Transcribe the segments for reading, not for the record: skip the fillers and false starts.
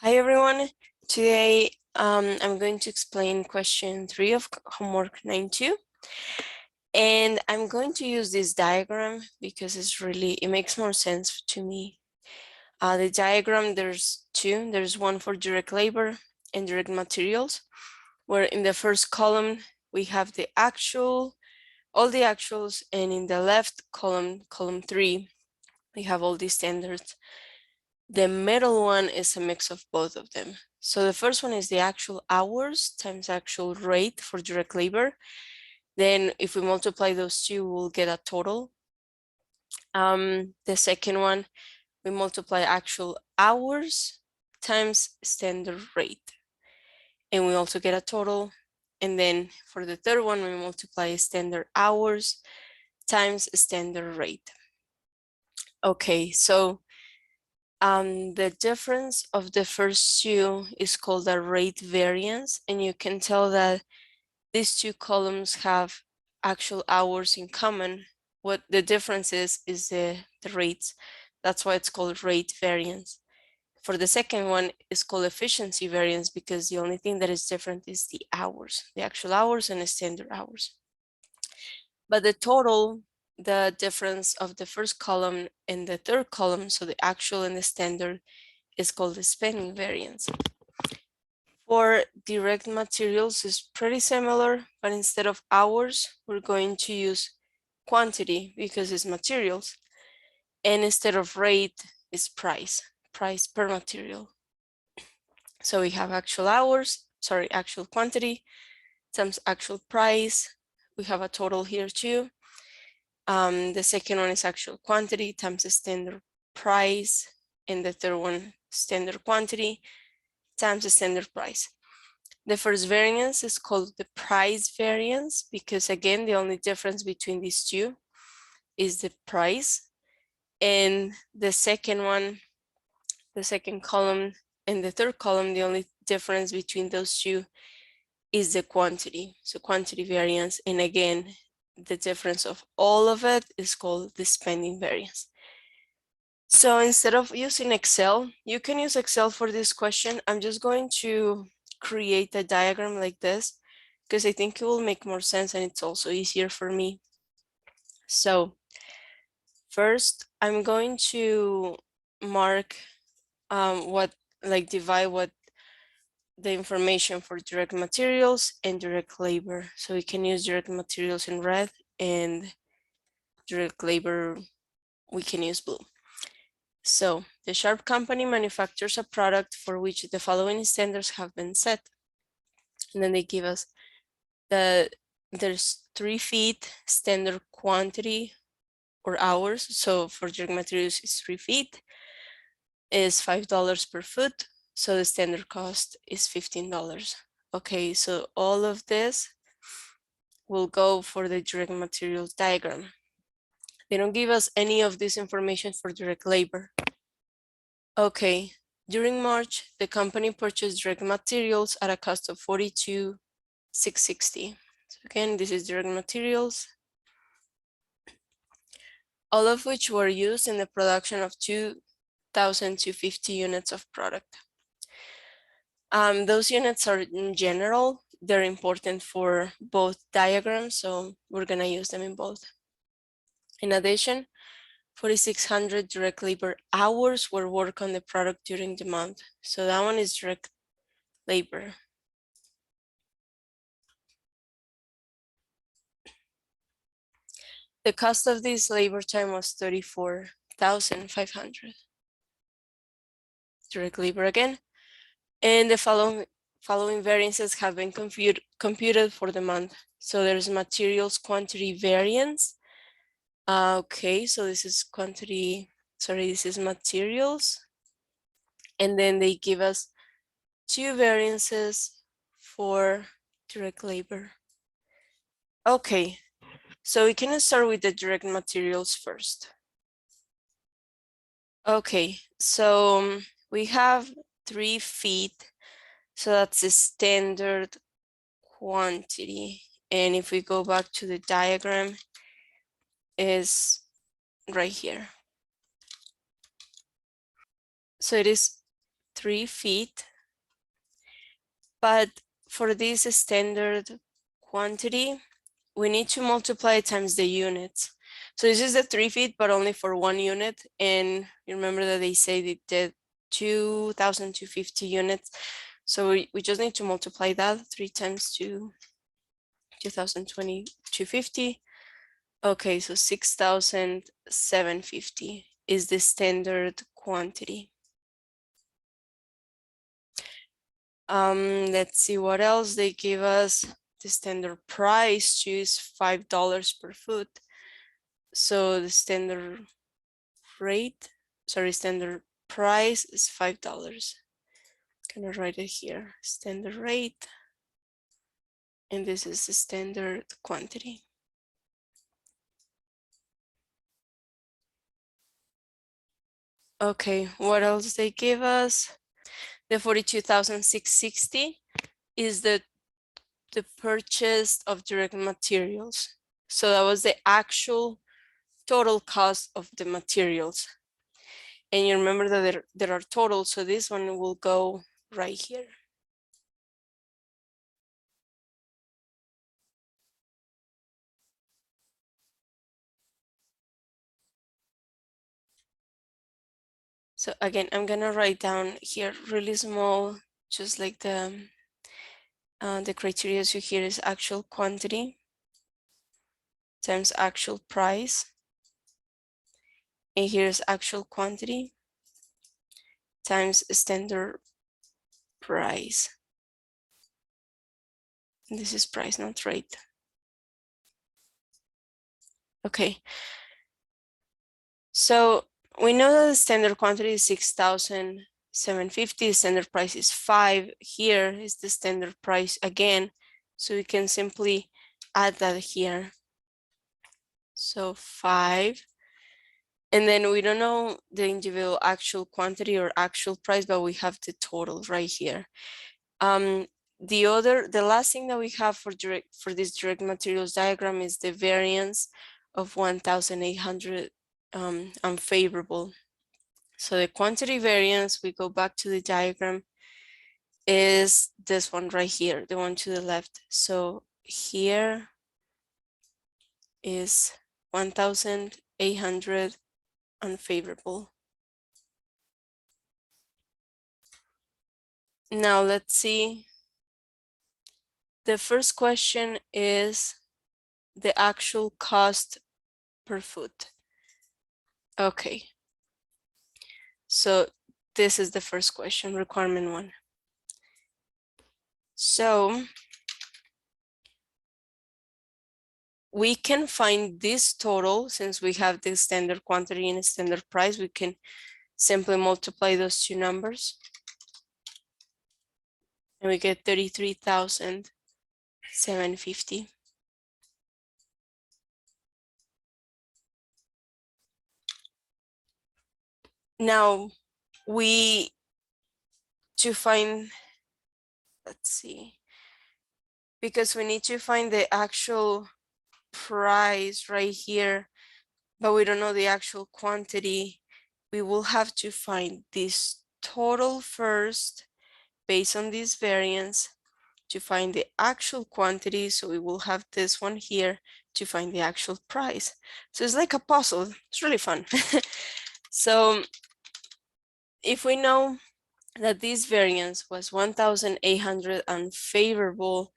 Hi everyone. Today I'm going to explain question 3 of homework 9.2, and I'm going to use this diagram because it makes more sense to me. The diagram, there's two. There's one for direct labor and direct materials, where in the first column we have all the actuals, and in the left column, column 3, we have all the standards. The middle one is a mix of both of them. So the first one is the actual hours times actual rate for direct labor. Then if we multiply those two, we'll get a total. The second one, we multiply actual hours times standard rate. And we also get a total. And then for the third one, we multiply standard hours times standard rate. Okay, so the difference of the first two is called a rate variance, and you can tell that these two columns have actual hours in common. What the difference is the rates. That's why it's called rate variance. For the second one, it's called efficiency variance because the only thing that is different is the hours, the actual hours and the standard hours. But the total, the difference of the first column and the third column, so the actual and the standard, is called the spending variance. For direct materials, is pretty similar, but instead of hours, we're going to use quantity because it's materials, and instead of rate, is price per material. So we have actual actual quantity times actual price. We have a total here too. The second one is actual quantity times the standard price, and the third one, standard quantity times the standard price. The first variance is called the price variance because, again, the only difference between these two is the price. And the second one, the second column and the third column, the only difference between those two is the quantity. So quantity variance. And again, the difference of all of it is called the spending variance. So instead of using Excel, you can use Excel for this question. I'm just going to create a diagram like this because I think it will make more sense and it's also easier for me. So first, I'm going to mark divide what the information for direct materials and direct labor. So we can use direct materials in red and direct labor we can use blue. So the Sharp company manufactures a product for which the following standards have been set. And then they give us there's 3 feet standard quantity or hours. So for direct materials is 3 feet, is $5 per foot. So the standard cost is $15. Okay, so all of this will go for the direct materials diagram. They don't give us any of this information for direct labor. Okay, during March, the company purchased direct materials at a cost of $42,660. So again, this is direct materials, all of which were used in the production of 2,250 units of product. Those units are in general, they're important for both diagrams, so we're gonna use them in both. In addition, 4,600 direct labor hours were worked on the product during the month. So that one is direct labor. The cost of this labor time was 34,500. Direct labor again. And the following variances have been computed for the month. So there's materials quantity variance. Okay, so this is this is materials. And then they give us 2 variances for direct labor. Okay, so we can start with the direct materials first. Okay, so we have 3 feet, so that's the standard quantity. And if we go back to the diagram, is right here. So it is 3 feet, but for this standard quantity, we need to multiply times the units. So this is the 3 feet, but only for 1 unit. And you remember that they say they did 2,250 units. So we just need to multiply that 3 times 2,020, 250. Okay, so 6,750 is the standard quantity. Let's see what else they give us. The standard price is $5 per foot. So the standard standard price is $5. I'm gonna write it here, standard rate. And this is the standard quantity. Okay, what else they give us? The 42,660 is the purchase of direct materials. So that was the actual total cost of the materials. And you remember that there are totals, so this one will go right here. So again, I'm gonna write down here really small, just like the criteria you here is actual quantity times actual price. And here's actual quantity times standard price. And this is price, not rate. Okay. So we know that the standard quantity is 6,750. Standard price is 5. Here is the standard price again. So we can simply add that here. So 5. And then we don't know the individual actual quantity or actual price, but we have the total right here. The last thing that we have for this direct materials diagram is the variance of 1,800 unfavorable. So the quantity variance, we go back to the diagram, is this one right here, the one to the left. So here is 1,800 unfavorable. Now let's see. The first question is the actual cost per foot. Okay. So this is the first question, requirement 1. So we can find this total since we have the standard quantity and standard price. We can simply multiply those two numbers and we get 33,750. Now to find, let's see, because we need to find the actual price right here, but we don't know the actual quantity. We will have to find this total first based on this variance to find the actual quantity. So we will have this one here to find the actual price. So it's like a puzzle. It's really fun. So if we know that this variance was 1,800 unfavorable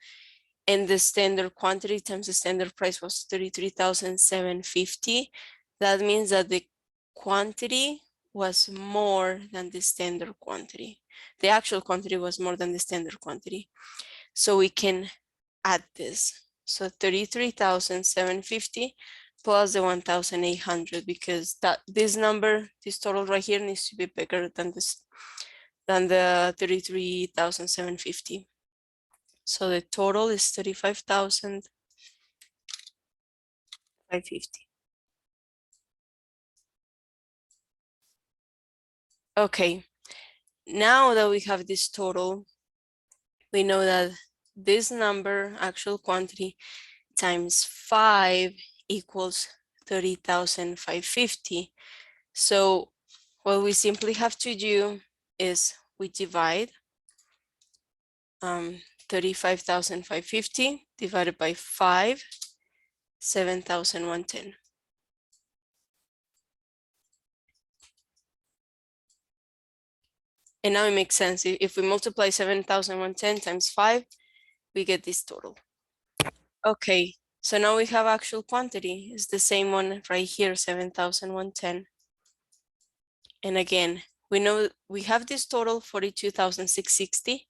and the standard quantity times the standard price was 33,750, that means that the quantity was more than the standard quantity. The actual quantity was more than the standard quantity. So we can add this. So 33,750 plus the 1,800, because this number, this total right here needs to be bigger than the 33,750. So the total is 35,550. Okay, now that we have this total, we know that this number, actual quantity, times 5 equals 30,550. So what we simply have to do is we divide 35,550 divided by 5, 7,110. And now it makes sense. If we multiply 7,110 times 5, we get this total. Okay, so now we have actual quantity. It's the same one right here, 7,110. And again, we know we have this total 42,660.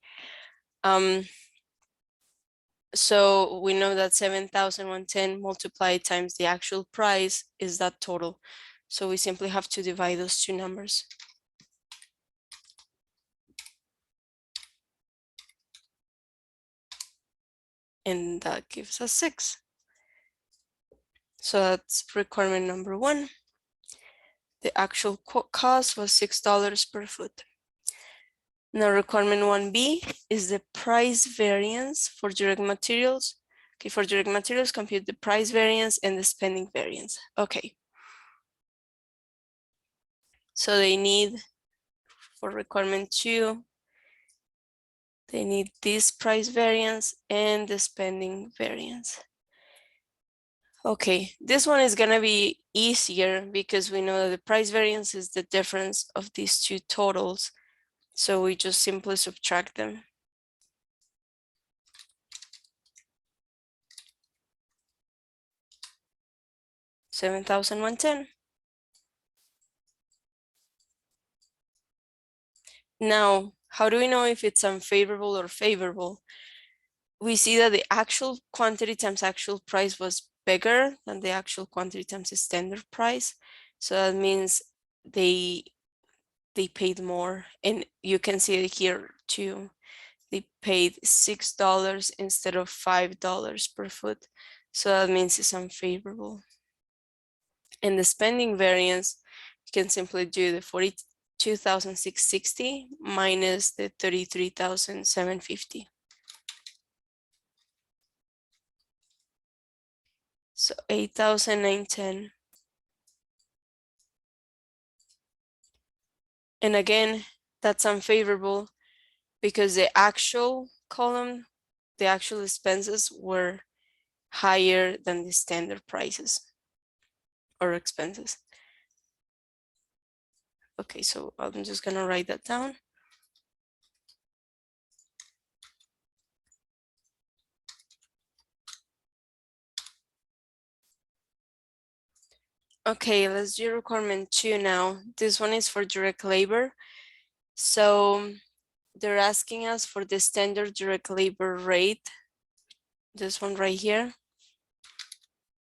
So we know that 7,110 multiplied times the actual price is that total. So we simply have to divide those two numbers. And that gives us 6. So that's requirement number 1. The actual cost was $6 per foot. Now requirement 1B is the price variance for direct materials. Okay, for direct materials, compute the price variance and the spending variance. Okay. So they need, for requirement 2, they need this price variance and the spending variance. Okay, this one is gonna be easier because we know that the price variance is the difference of these two totals. So we just simply subtract them. 7,110. Now, how do we know if it's unfavorable or favorable? We see that the actual quantity times actual price was bigger than the actual quantity times the standard price. So that means they paid more, and you can see it here too. They paid $6 instead of $5 per foot. So that means it's unfavorable. And the spending variance, you can simply do the 42,660 minus the 33,750. So 8,910. And again, that's unfavorable because the actual column, the actual expenses were higher than the standard prices or expenses. Okay, so I'm just gonna write that down. Okay, let's do requirement 2 now. This one is for direct labor. So they're asking us for the standard direct labor rate. This one right here.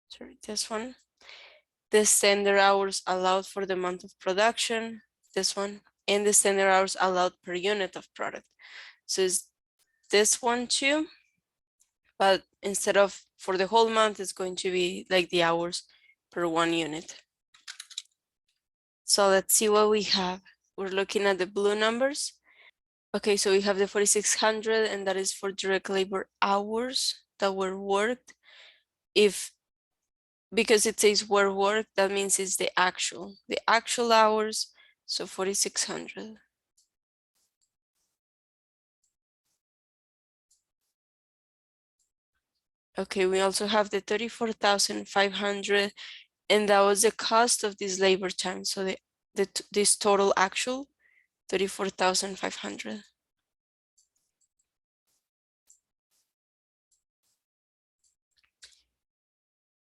Sorry, this one. The standard hours allowed for the month of production. This one. And the standard hours allowed per unit of product. So it's this one too. But instead of for the whole month, it's going to be like the hours per 1 unit. So let's see what we have. We're looking at the blue numbers. Okay, so we have the 4,600, and that is for direct labor hours that were worked. Because it says were worked, that means it's the actual hours. So 4,600. Okay, we also have the 34,500, and that was the cost of this labor time. So this total actual 34,500.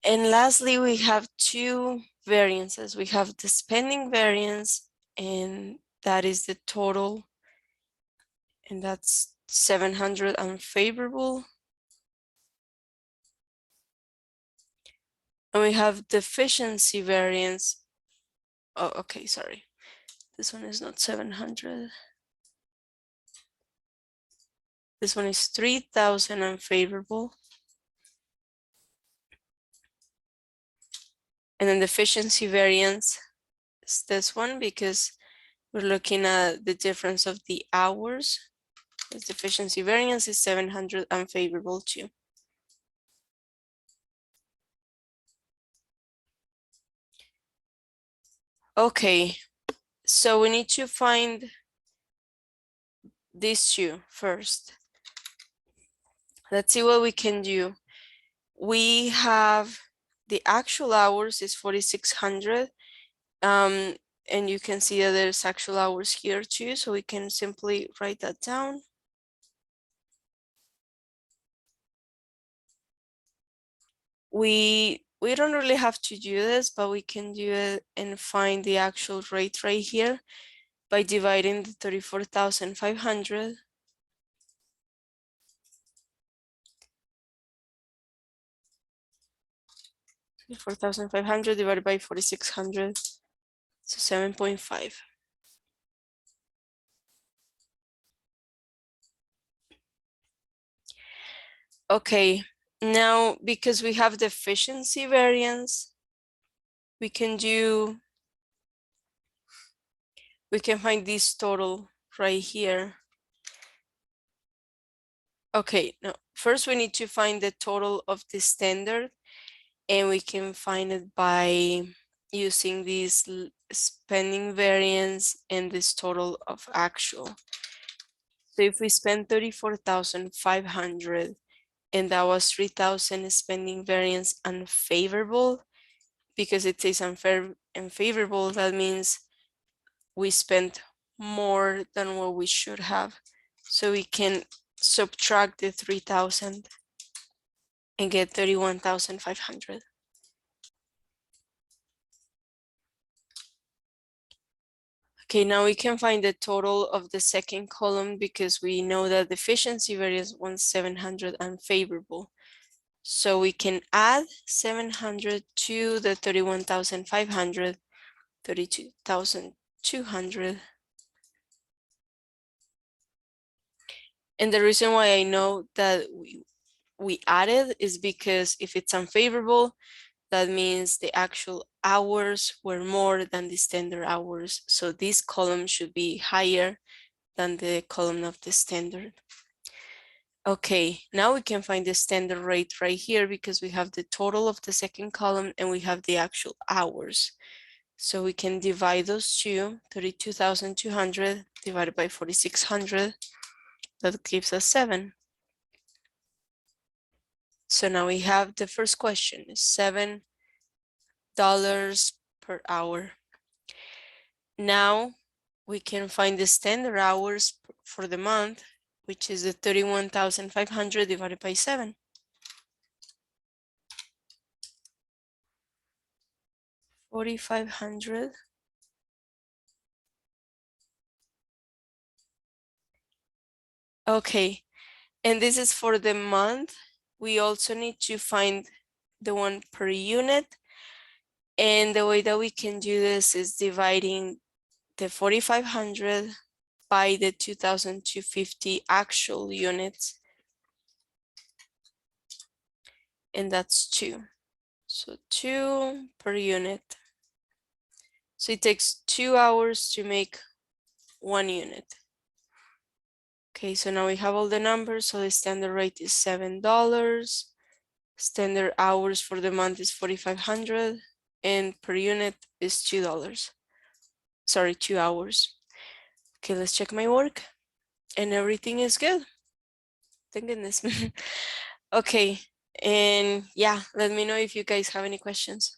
And lastly, we have two variances. We have the spending variance, and that is the total, and that's 700 unfavorable. And we have deficiency variance. Oh, okay, sorry. This one is not 700. This one is 3,000 unfavorable. And then deficiency variance is this one because we're looking at the difference of the hours. This deficiency variance is 700 unfavorable too. Okay, so we need to find these two first. Let's see what we can do. We have the actual hours is 4,600. And you can see that there's actual hours here too, so we can simply write that down. We don't really have to do this, but we can do it and find the actual rate right here by dividing the 34,500 . 34,500 divided by 4,600, so 7.5. Okay, now because we have the efficiency variance, we can find this total right here. Okay, no, first we need to find the total of the standard, and we can find it by using this spending variance and this total of actual. So if we spend 34,500 and that was 3,000 spending variance unfavorable, because it says unfavorable, that means we spent more than what we should have. So we can subtract the 3,000 and get 31,500. Okay, now we can find the total of the second column because we know that the efficiency variance was 700 unfavorable. So we can add 700 to the 31,500, 32,200. And the reason why I know that we added is because if it's unfavorable, that means the actual hours were more than the standard hours. So this column should be higher than the column of the standard. Okay, now we can find the standard rate right here because we have the total of the second column and we have the actual hours. So we can divide those two, 32,200 divided by 4,600. That gives us 7. So now we have the first question, $7 per hour. Now we can find the standard hours for the month, which is the 31,500 divided by 7. 4,500. Okay, and this is for the month. We also need to find the one per unit. And the way that we can do this is dividing the 4,500 by the 2,250 actual units. And that's 2. So 2 per unit. So it takes 2 hours to make 1 unit. Okay, so now we have all the numbers. So the standard rate is $7. Standard hours for the month is 4,500 and per unit is $2. Sorry, 2 hours. Okay, let's check my work and everything is good. Thank goodness. Okay, and yeah, let me know if you guys have any questions.